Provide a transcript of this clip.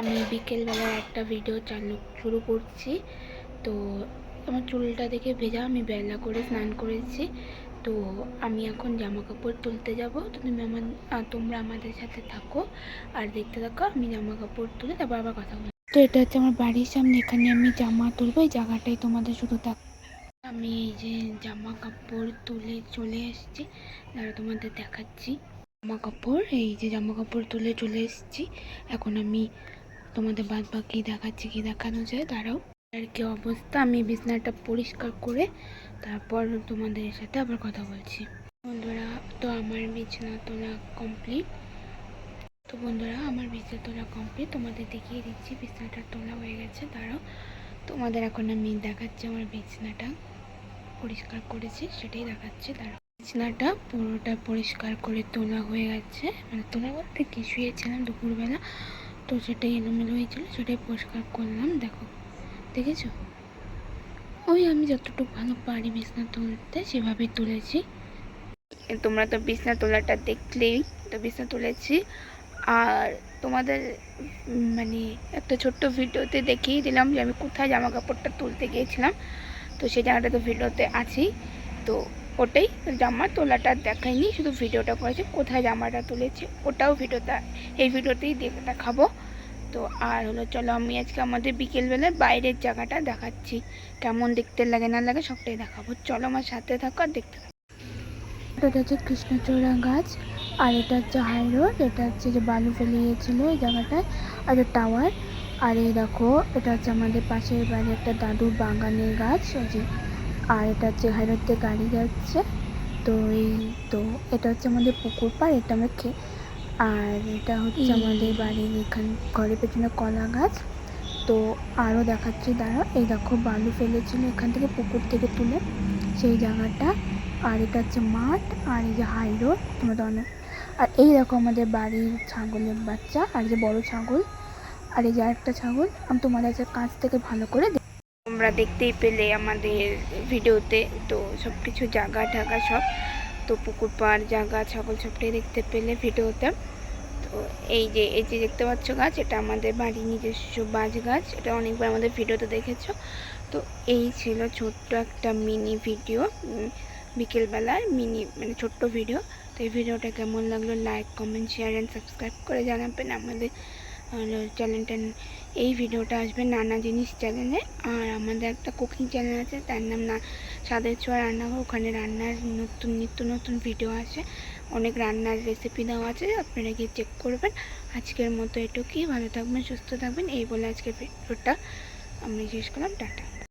আমি বিকেলবেলার একটা ভিডিও শুরু করছি। তো আমার চুলটা দেখে ভেজা, আমি বেলা করে স্নান করেছি। তো আমি এখন জামা কাপড় তুলতে যাব। তো তোমরা আমাদের সাথে থাকো আর দেখতে থাকো। আমি জামা কাপড় তুলে তারপর আবার কথা বলি। তো এটা হচ্ছে আমার বাড়ির সামনে, এখানে আমি জামা তুলবো, এই জায়গাটাই তোমাদের শুধু থাক। আমি এই যে জামা কাপড় তুলে চলে এসেছি, তারা তোমাদের দেখাচ্ছি। জামা কাপড়, এই যে জামা কাপড় তুলে চলে এসেছি। এখন আমি তোমাদের বাদ বাকি দেখাচ্ছি, কি দেখানো যায় দাঁড়াও। আর কি অবস্থা, আমি বিছানাটা পরিষ্কার করে তারপর তোমাদের সাথে আবার কথা বলছি। বন্ধুরা, তো আমার বিছানা তোলা কমপ্লিট। তোমাদের দেখিয়ে দিচ্ছি, বিছানাটা তোলা হয়ে গেছে। দাঁড়াও, তোমাদের এখন আমি দেখাচ্ছি আমার বিছানাটা পরিষ্কার করেছি, সেটাই দেখাচ্ছি। দাঁড়াও, বিছানাটা পুরোটা পরিষ্কার করে তোলা হয়ে গেছে, মানে তোলা বলতে কি, শুয়েছিলাম দুপুরবেলা, তো সেটাই এলোমেলো হয়েছিল, সেটাই পরিষ্কার করলাম। দেখেছো, ওই আমি যতটুকু ভালো পারি বিছানা তুলতে সেভাবেই তুলেছি। তোমরা তো বিছানা তোলাটা দেখলেই, তো বিছানা তুলেছি। আর তোমাদের মানে একটা ছোট্ট ভিডিওতে দেখিয়ে দিলাম যে আমি কোথায় জামা কাপড়টা তুলতে গিয়েছিলাম। তো সেই জায়গাটা তো ভিডিওতে আছেই। তো ওটাই, জামা তোলাটা দেখাইনি, শুধু ভিডিওটা করেছি কোথায় জামাটা তুলেছি, ওটাও এই ভিডিওতেই দেখাবো। তো আর হলো, চলো আমি আজকে আমাদের বিকেলবেলার বাইরের জায়গাটা দেখাচ্ছি, কেমন দেখতে লাগে না লাগে সবটাই দেখাবো। চলো আমার সাথে থাকো আর দেখতে থাকো। এটা হচ্ছে কৃষ্ণচূড়া গাছ, আর এটা হচ্ছে হাই রোড, এটা হচ্ছে যে বালু ফেলে গিয়েছিল এই জায়গাটায়, আর টাওয়ার। আর এই দেখো, এটা হচ্ছে আমাদের পাশের বাড়ি একটা দাদুর বাগানের গাছ, যে আর এটা হচ্ছে হাই রোড দিয়ে গাড়ি যাচ্ছে। তো এটা হচ্ছে আমাদের পুকুর পাড়, এটা আমরা আর এটা হচ্ছে আমাদের বাড়ির ঘরের পেছনে কলা গাছ। তো আরও দেখাচ্ছি, দাঁড়া, এই দেখো বালু ফেলেছিল এখান থেকে, পুকুর থেকে তুলে সেই জায়গাটা। আর এটা হচ্ছে মাঠ, আর এই যে হাই রোড তোমাদের অনেক। আর এই দেখো আমাদের বাড়ির ছাগলের বাচ্চা, আর যে বড় ছাগল, আর এই যে আরেকটা ছাগল। আমি তোমাদের কাছ থেকে ভালো করে তোমরা দেখতেই পেলে আমাদের ভিডিওতে। তো সব কিছু জায়গা ঢাকা সব, তো পুকুর পাড়, জায়গা, ছাগল সবটাই দেখতে পেলে ভিডিওতে। তো এই যে দেখতে পাচ্ছ গাছ, এটা আমাদের বাড়ির নিজস্ব বাঁশ গাছ, এটা অনেকবার আমাদের ভিডিওতে দেখেছো। তো এই ছিল ছোট্ট একটা মিনি ভিডিও, বিকেলবেলার মানে ছোট্ট ভিডিও। তো এই ভিডিওটা কেমন লাগলো, like, comment, share and subscribe করে জানাবেন আমাদের চ্যানেলটা। এই ভিডিওটা আসবে নানা জিনিস চ্যানেলে। আর আমাদের একটা কুকিং চ্যানেল আছে, তার নাম স্বাদের ছোঁয়া রান্নাঘর, ওখানে রান্নার নিত্য নতুন ভিডিও আসে, অনেক রান্নার রেসিপি দেওয়া আছে, আপনারা গিয়ে চেক করবেন। আজকের মতো এটুকুই, ভালো থাকবেন, সুস্থ থাকবেন, এই বলে আজকের ভিডিওটা আমি শেষ করলাম। টাটা।